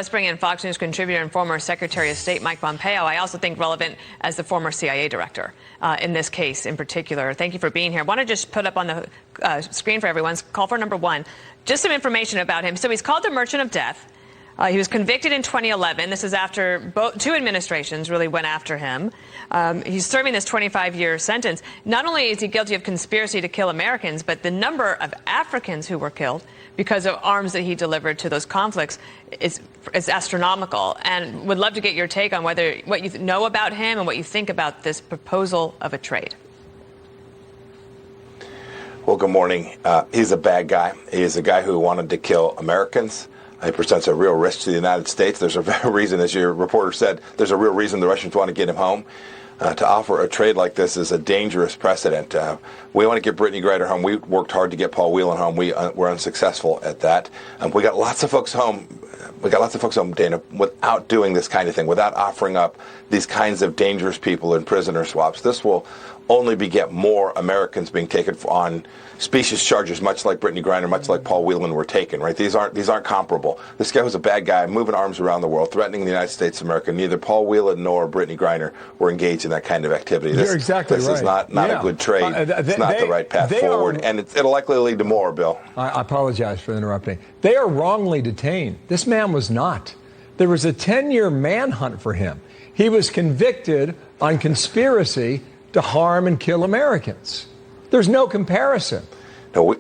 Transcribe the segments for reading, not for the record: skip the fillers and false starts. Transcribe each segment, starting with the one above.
Let's bring in Fox News contributor and former Secretary of State Mike Pompeo. I also think relevant as the former CIA director in this case in particular. Thank you for being here. I want to just put up on the screen for everyone, call for number one, just some information about him. So he's called the Merchant of Death. He was convicted in 2011. This is after two administrations really went after him. He's serving this 25-year sentence. Not only is he guilty of conspiracy to kill Americans, but the number of Africans who were killed because of arms that he delivered to those conflicts is astronomical. And would love to get your take on what you know about him and what you think about this proposal of a trade. Well, good morning. He's a bad guy. He is a guy who wanted to kill Americans. He presents a real risk to the United States. There's a very reason, as your reporter said, there's a real reason the Russians want to get him home. To offer a trade like this is a dangerous precedent. We want to get Brittany Griner home. We worked hard to get Paul Whelan home. We were unsuccessful at that. We got lots of folks home. Dana, without doing this kind of thing, without offering up these kinds of dangerous people in prisoner swaps. This will only beget more Americans being taken on specious charges, much like Brittany Griner, much like Paul Whelan were taken. Right? These aren't comparable. This guy was a bad guy, moving arms around the world, threatening the United States of America. Neither Paul Whelan nor Brittany Griner were engaged in that kind of activity. You're exactly right. This is not a good trade. It's not the right path forward, and it'll likely lead to more, Bill. I apologize for interrupting. They are wrongly detained. This man was not. There was a 10-year manhunt for him. He was convicted on conspiracy to harm and kill Americans. There's no comparison. No,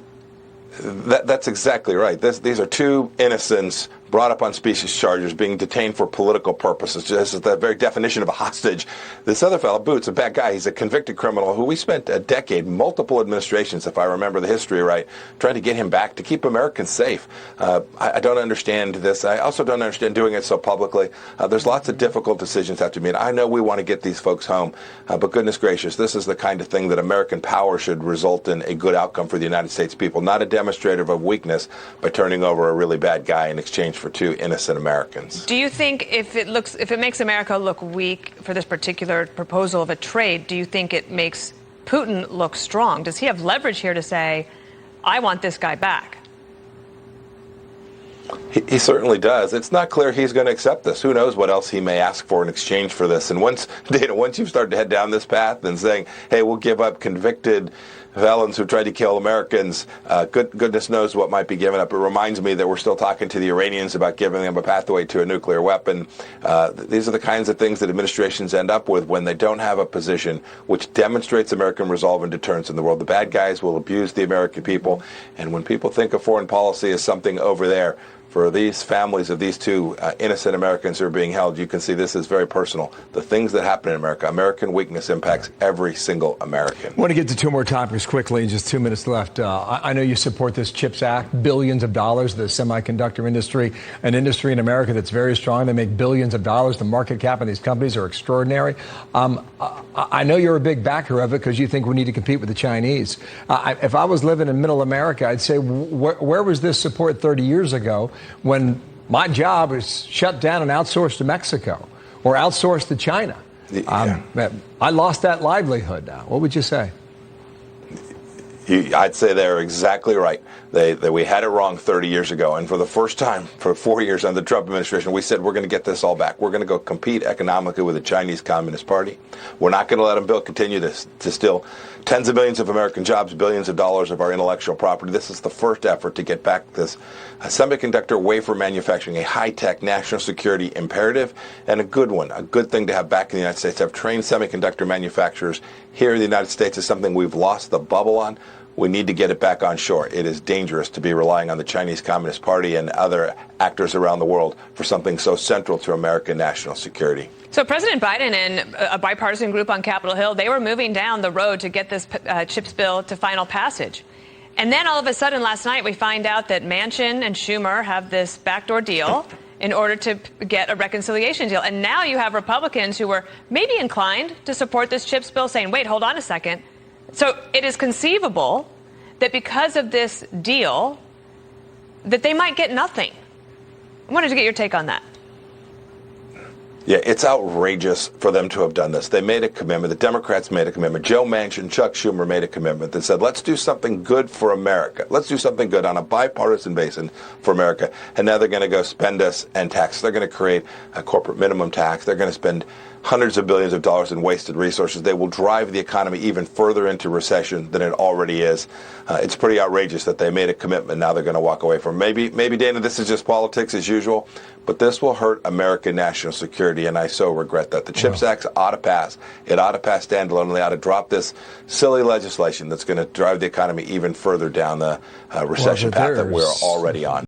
that's exactly right. These are two innocents brought up on specious charges, being detained for political purposes. This is the very definition of a hostage. This other fellow, Boots, a bad guy. He's a convicted criminal who we spent a decade, multiple administrations, if I remember the history right, trying to get him back to keep Americans safe. I don't understand this. I also don't understand doing it so publicly. There's lots of difficult decisions have to be made. I know we want to get these folks home, but goodness gracious, this is the kind of thing that American power should result in a good outcome for the United States people, not a demonstrator of weakness by turning over a really bad guy in exchange for two innocent Americans. Do you think if it makes America look weak for this particular proposal of a trade, do you think it makes Putin look strong? Does he have leverage here to say, I want this guy back? He certainly does. It's not clear he's going to accept this. Who knows what else he may ask for in exchange for this. And once you've started to head down this path and saying, hey, we'll give up convicted felons who tried to kill Americans, goodness knows what might be given up. It reminds me that we're still talking to the Iranians about giving them a pathway to a nuclear weapon. These are the kinds of things that administrations end up with when they don't have a position which demonstrates American resolve and deterrence in the world. The bad guys will abuse the American people. And when people think of foreign policy as something over there, for these families of these two innocent Americans who are being held, you can see this is very personal. The things that happen in America, American weakness impacts every single American. I want to get to two more topics quickly in just 2 minutes left. I know you support this CHIPS Act, billions of dollars, the semiconductor industry, an industry in America that's very strong. They make billions of dollars. The market cap of these companies are extraordinary. I know you're a big backer of it because you think we need to compete with the Chinese. If I was living in middle America, I'd say, where was this support 30 years ago when my job was shut down and outsourced to Mexico or outsourced to China? I lost that livelihood now. What would you say? I'd say they're exactly right. We had it wrong 30 years ago. And for the first time, for 4 years under the Trump administration, we said we're going to get this all back. We're going to go compete economically with the Chinese Communist Party. We're not going to let them continue to steal tens of millions of American jobs, billions of dollars of our intellectual property. This is the first effort to get back this semiconductor wafer manufacturing, a high-tech national security imperative, and a good one, a good thing to have back in the United States. To have trained semiconductor manufacturers here in the United States is something we've lost the bubble on. We need to get it back on shore. It is dangerous to be relying on the Chinese Communist Party and other actors around the world for something so central to American national security. So President Biden and a bipartisan group on Capitol Hill, they were moving down the road to get this CHIPS bill to final passage. And then all of a sudden last night we find out that Manchin and Schumer have this backdoor deal in order to get a reconciliation deal. And now you have Republicans who were maybe inclined to support this CHIPS bill saying, wait, hold on a second. So it is conceivable that because of this deal, that they might get nothing. I wanted to get your take on that. Yeah, it's outrageous for them to have done this. They made a commitment. The Democrats made a commitment. Joe Manchin, Chuck Schumer made a commitment that said, let's do something good for America. Let's do something good on a bipartisan basis for America. And now they're going to go spend us and tax. They're going to create a corporate minimum tax. They're going to spend hundreds of billions of dollars in wasted resources. They will drive the economy even further into recession than it already is. It's pretty outrageous that they made a commitment. Now they're going to walk away from. Maybe, Dana, this is just politics as usual, but this will hurt American national security, and I so regret that. The CHIPS Act ought to pass. It ought to pass standalone. They ought to drop this silly legislation that's going to drive the economy even further down the recession path that we're already on.